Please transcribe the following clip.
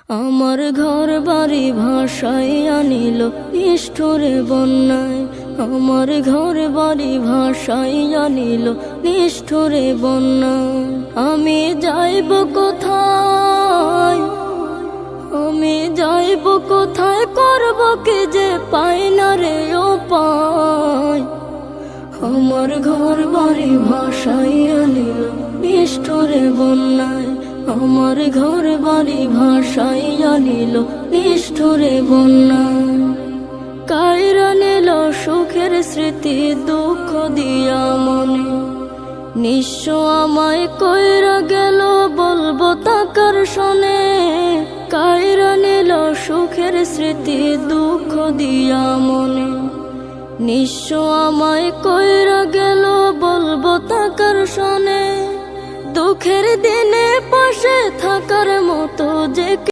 আমার ঘর বাড়ি ভাসাইয়া নিল নিষ্ঠুরে বন্যায়। আমার ঘর বাড়ি ভাসাইয়া নিল নিষ্ঠুরে বন্যায়। আমি যাইব কোথায়, আমি যাইব কোথায়, করব কি যে পাই না রে উপায়। আমার ঘর বাড়ি ভাসাইয়া নিল নিষ্ঠুরে বন্যায়। আমার ঘর বাড়ি ভাসাইয়া নিল নিষ্ঠুরে বন্যায়। কাইরা নিল সুখের স্মৃতি দুঃখ দিয়া মনে। নিঃস্ব আমায় কইরা গেল বলবো তাকার শোনে। কাইরা নিল সুখের স্মৃতি দুঃখ দিয়া মনে। নিঃস্ব আমায় কইরা গেল বলবো তাকার শোনে। দুঃখের দিনে পাশে থাকার মতো যে